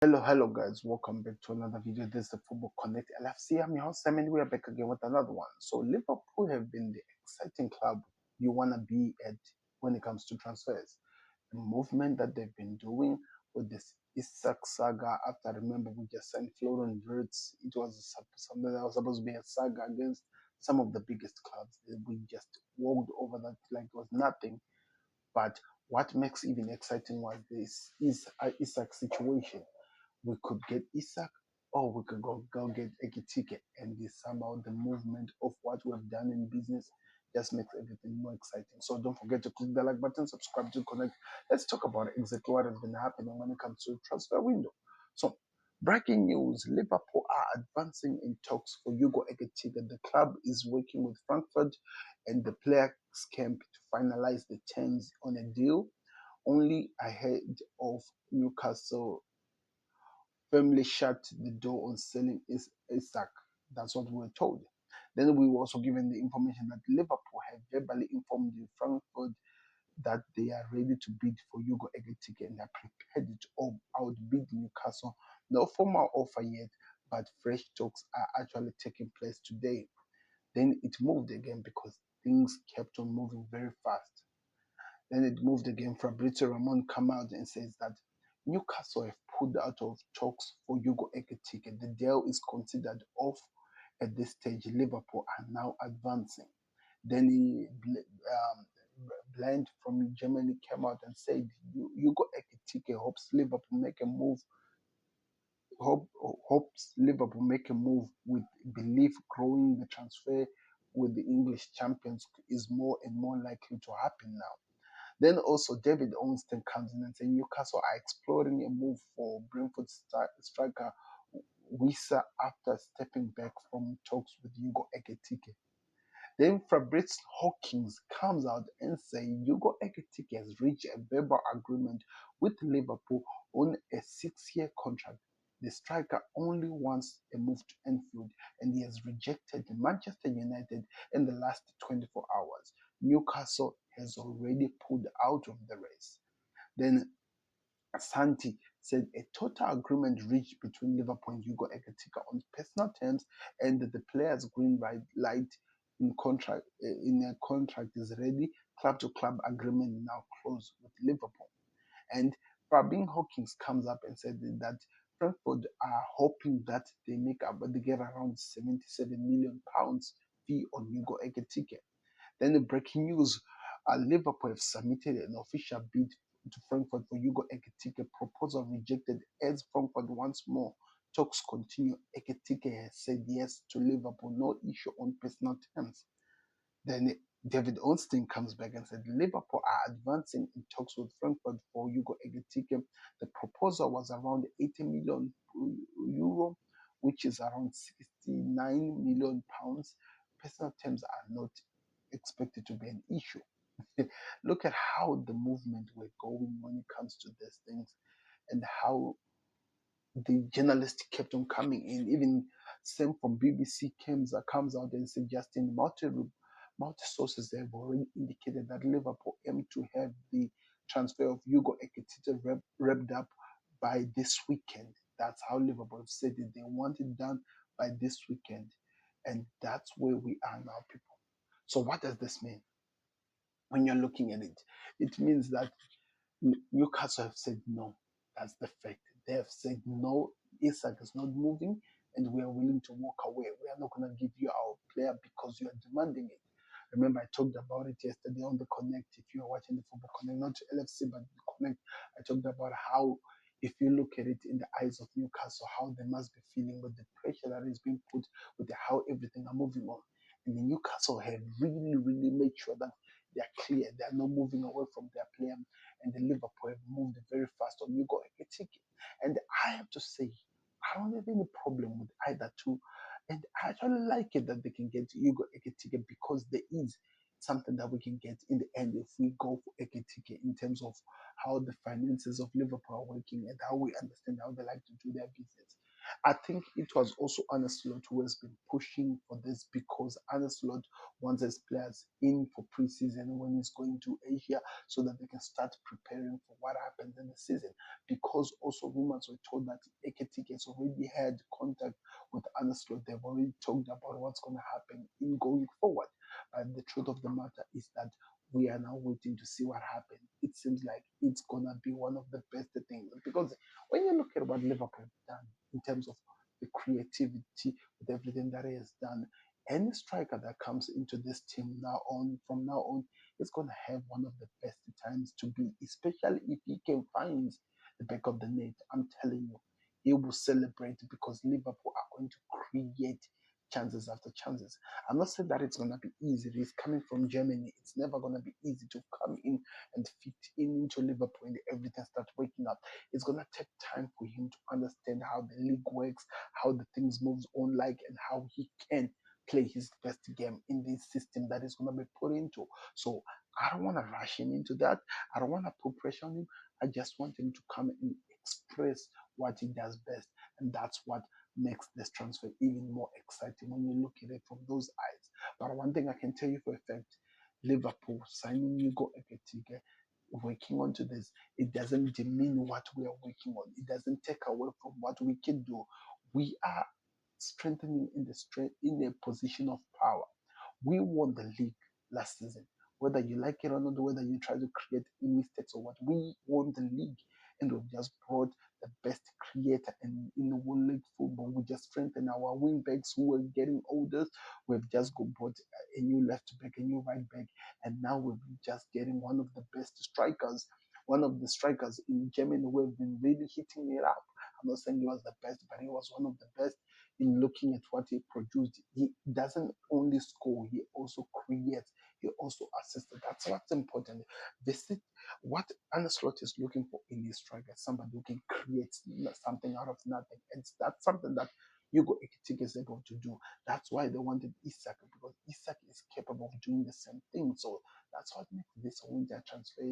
Hello guys, welcome back to another video. This is the Football Connect LFC. I'm your host Simon. We are back again with another one. So Liverpool have been the exciting club you wanna be at when it comes to transfers. The movement that they've been doing with this Isak saga. After remember we just signed Florian Wirtz. It was something that was supposed to be a saga against some of the biggest clubs. We just walked over that like it was nothing. But what makes even exciting was this is Isak situation. We could get Isak or we could go get Ekitike. And this somehow the movement of what we've done in business just makes everything more exciting. So don't forget to click the like button, subscribe to connect. Let's talk about exactly what has been happening when it comes to transfer window. So breaking news, Liverpool are advancing in talks for Hugo Ekitike. The club is working with Frankfurt and the players camp to finalize the terms on a deal only ahead of Newcastle firmly shut the door on selling Isak. That's what we were told. Then we were also given the information that Liverpool have verbally informed the Frankfurt that they are ready to bid for Hugo Ekitike and are prepared to outbid Newcastle. No formal offer yet, but fresh talks are actually taking place today. Then it moved again because things kept on moving very fast. Then it moved again. Fabrizio Ramon come out and says that Newcastle have pulled out of talks for Hugo Ekitike. The deal is considered off at this stage. Liverpool are now advancing. Then Blind from Germany came out and said Hugo Ekitike hopes Liverpool make a move with belief growing the transfer with the English champions is more and more likely to happen now. Then also David Ornstein comes in and says Newcastle are exploring a move for Brentford striker Wissa after stepping back from talks with Hugo Ekitike. Then Fabrice Hawkins comes out and says Hugo Ekitike has reached a verbal agreement with Liverpool on a 6-year contract. The striker only wants a move to Anfield and he has rejected Manchester United in the last 24 hours. Newcastle has already pulled out of the race. Then Santi said a total agreement reached between Liverpool and Hugo Ekitike on personal terms and the player's green light in a contract is ready. Club to club agreement now closed with Liverpool. And Fabian Hawkins comes up and said that Frankfurt are hoping that they get around £77 million fee on Hugo Ekitike. Then the breaking news, Liverpool have submitted an official bid to Frankfurt for Hugo Ekitike. Proposal rejected as Frankfurt once more. Talks continue. Ekitike has said yes to Liverpool, no issue on personal terms. Then David Ornstein comes back and said Liverpool are advancing in talks with Frankfurt for Hugo Ekitike. The proposal was around 80 million euro, which is around 69 million pounds. Personal terms are not expected to be an issue. Look at how the movement were going when it comes to these things and how the journalist kept on coming in. Even Sam from BBC comes out and suggesting multi sources have already indicated that Liverpool aim to have the transfer of Hugo Ekitike wrapped up by this weekend. That's how Liverpool have said it. They want it done by this weekend. And that's where we are now, people. So what does this mean? When you're looking at it, it means that Newcastle have said no. That's the fact. They have said no. Isak is not moving, and we are willing to walk away. We are not going to give you our player because you are demanding it. Remember, I talked about it yesterday on the Connect. If you are watching the Football Connect, not LFC, but the Connect, I talked about how, if you look at it in the eyes of Newcastle, how they must be feeling with the pressure that is being put, with how everything are moving on. And the Newcastle have really, really made sure that they are clear. They are not moving away from their player, and the Liverpool have moved very fast on Hugo Ekitike. And I have to say, I don't have any problem with either two. And I actually like it that they can get Hugo Ekitike because there is something that we can get in the end if we go for Ekitike in terms of how the finances of Liverpool are working and how we understand how they like to do their business. I think it was also Arne Slot who has been pushing for this because Arne Slot wants his players in for preseason when he's going to Asia so that they can start preparing for what happens in the season. Because also rumors were told that Ekitike has already had contact with Arne Slot. They've already talked about what's going to happen in going forward. But the truth of the matter is that we are now waiting to see what happens. It seems like it's gonna be one of the best things because when you look at what Liverpool have done in terms of the creativity with everything that he has done, any striker that comes into this team from now on, is gonna have one of the best times to be, especially if he can find the back of the net. I'm telling you, he will celebrate because Liverpool are going to create chances after chances. I'm not saying that it's going to be easy. He's coming from Germany. It's never going to be easy to come in and fit in into Liverpool and everything starts waking up. It's going to take time for him to understand how the league works, how the things moves on like, and how he can play his best game in this system that is going to be put into. So I don't want to rush him into that. I don't want to put pressure on him. I just want him to come and express what he does best. And that's what makes this transfer even more exciting when you look at it from those eyes. But one thing I can tell you for a fact, Liverpool signing Hugo Ekitike, working onto this, it doesn't demean what we are working on. It doesn't take away from what we can do. We are strengthening in a position of power. We won the league last season. Whether you like it or not, whether you try to create mistakes or what, we won the league and we've just brought the best creator in the World League football. We just strengthened our wing backs who were getting older. We've just brought a new left back, a new right back, and now we're just getting one of the best strikers, one of the strikers in Germany who have been really hitting it up. I'm not saying he was the best, but he was one of the best in looking at what he produced. He doesn't only score, he also creates, he also assists. That's what's important. This is what Ancelotti is looking for in his striker, somebody who can create something out of nothing. And that's something that Hugo Ekitike is able to do. That's why they wanted Isak, because Isak is capable of doing the same thing. So that's what makes this winter transfer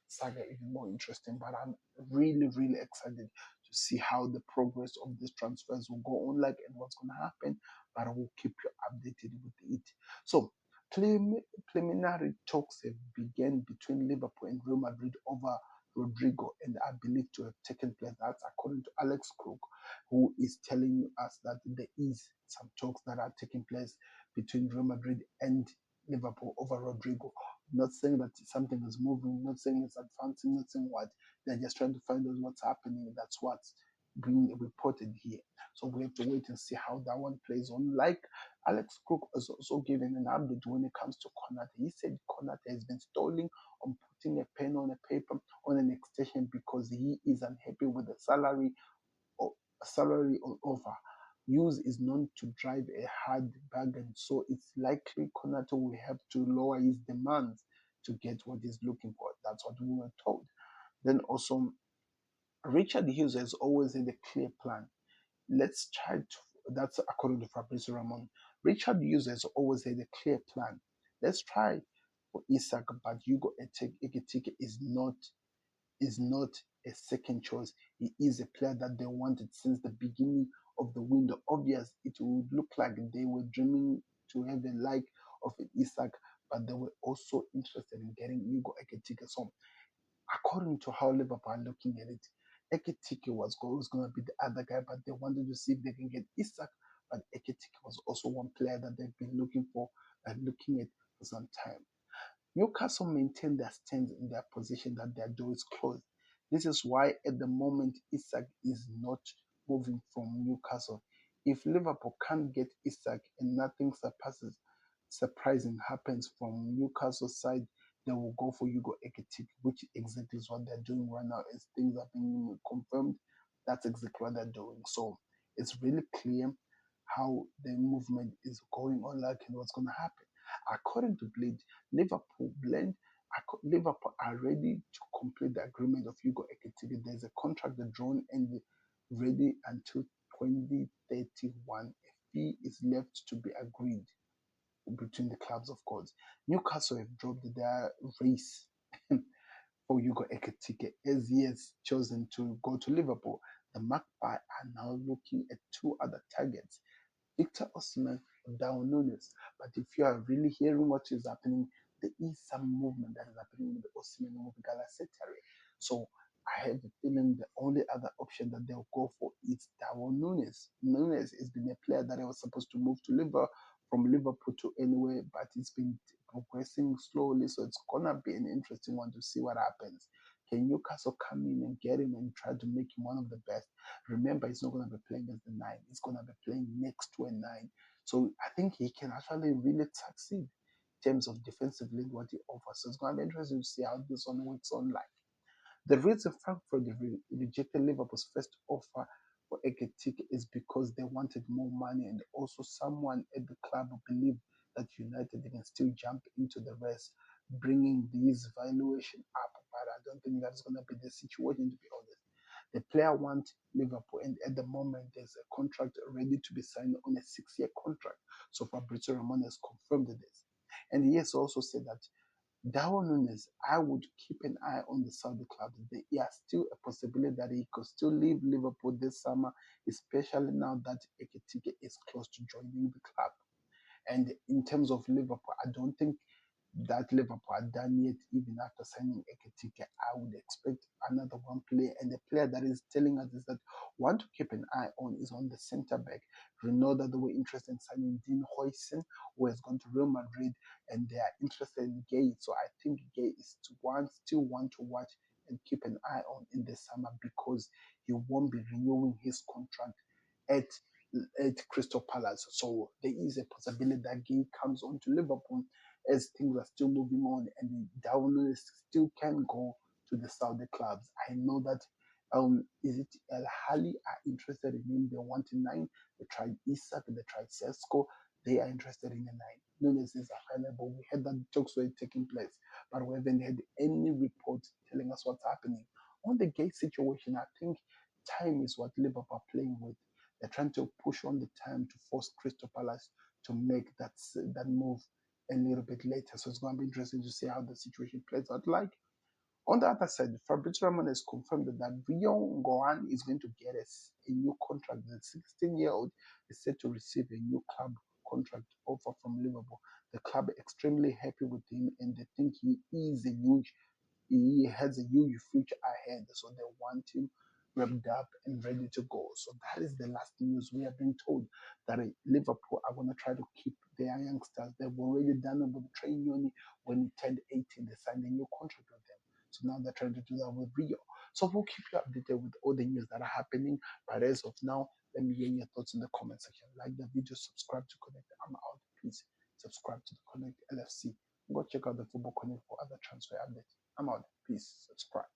saga even more interesting. But I'm really, really excited to see how the progress of these transfers will go on, like, and what's going to happen. But I will keep you updated with it. So, preliminary talks have begun between Liverpool and Real Madrid over Rodrigo, and I believe to have taken place. That's according to Alex Crook, who is telling us that there is some talks that are taking place between Real Madrid and Liverpool over Rodrigo. Not saying that something is moving, not saying it's advancing, not saying what. They're just trying to find out what's happening. That's what's being reported here. So we have to wait and see how that one plays on. Like Alex Crook has also given an update when it comes to Konate. He said Konate has been stalling on putting a pen on a paper on an extension because he is unhappy with the salary on offer. Hughes is known to drive a hard bargain, so it's likely Konate will have to lower his demands to get what he's looking for. That's what we were told. Then also, Richard Hughes has always had a clear plan. Let's try to, that's according to Fabrizio Ramon. Richard Hughes has always had a clear plan. Let's try for Isak, but Hugo Ekitike is not a second choice. He is a player that they wanted since the beginning of the window. Obvious, it would look like they were dreaming to have the like of Isak, but they were also interested in getting Hugo Ekitike. So according to how Liverpool are looking at it, Ekitike was always going to be the other guy, but they wanted to see if they can get Isak. But Ekitike was also one player that they've been looking for and looking at for some time. Newcastle maintain their stance in their position that their door is closed. This is why at the moment Isak is not moving from Newcastle. If Liverpool can't get Isak and nothing surprising happens from Newcastle side, they will go for Hugo Ekitike, which exactly is what they're doing right now. As things are being confirmed, that's exactly what they're doing. So it's really clear how the movement is going on, like, and what's going to happen. According to Blade, Liverpool are ready to complete the agreement of Hugo Ekitike. There's a contract drawn and ready until 2031. A fee is left to be agreed between the clubs, of course. Newcastle have dropped their race for Hugo Ekitike as he has chosen to go to Liverpool. the Magpie are now looking at two other targets, Victor Osimhen or Darwin Nunes. But if you are really hearing what is happening, there is some movement that is happening with the Osimhen and with Galatasaray. So I have a feeling the only other option that they'll go for is Darwin Nunes. Nunes has been a player that I was supposed to move to Liverpool from Liverpool to anywhere, but it's been progressing slowly. So it's gonna be an interesting one to see what happens. Can Newcastle come in and get him and try to make him one of the best? Remember, he's not going to be playing as the nine. He's going to be playing next to a nine. So I think he can actually really succeed in terms of defensively what he offers. So it's going to be interesting to see how this one works on live. The reason Frankfurt rejected Liverpool's first offer for Ekitike is because they wanted more money, and also someone at the club believed that United can still jump into the race, bringing these valuation up. But I don't think that's going to be the situation, to be honest. The player wants Liverpool, and at the moment there's a contract ready to be signed on a 6-year contract. So Fabrizio Romano has confirmed this, and he has also said that Darwin Nunes, I would keep an eye on the Saudi club. There is still a possibility that he could still leave Liverpool this summer, especially now that Ekitike is close to joining the club. And in terms of Liverpool, I don't think that Liverpool are done yet, even after signing Ekitike. I would expect another one player, and the player that is telling us is that one to keep an eye on is on the centre back. We know that they were interested in signing Dean Huijsen, who has gone to Real Madrid, and they are interested in Gay. So I think Gay is still one to watch and keep an eye on in the summer because he won't be renewing his contract at Crystal Palace. So there is a possibility that Gay comes on to Liverpool as things are still moving on, and Darwin still can go to the Saudi clubs. I know that is it El Hali are interested in him. They want a nine. They tried Isak, they tried Sesko. They are interested in a nine. Nunes is available. We had that talks were taking place, but we haven't had any report telling us what's happening. On the Gate situation, I think time is what Liverpool are playing with. They're trying to push on the time to force Crystal Palace to make that move a little bit later. So it's going to be interesting to see how the situation plays out. Like on the other side, Fabrizio Romano has confirmed that Rio Gohan is going to get a new contract. The 16-year-old is set to receive a new club contract offer from Liverpool. The club are extremely happy with him, and they think he has a huge future ahead. So they want him revved up and ready to go. So that is the last news. We have been told that Liverpool are going to try to keep their youngsters. They've already done it with Trey Noni when he turned 18. They signed a new contract with them. So now they're trying to do that with Rio. So we'll keep you updated with all the news that are happening. But as of now, let me hear your thoughts in the comment section. Like the video, subscribe to Connect. I'm out. Please subscribe to the Connect LFC. Go check out the Football Connect for other transfer updates. I'm out. Please subscribe.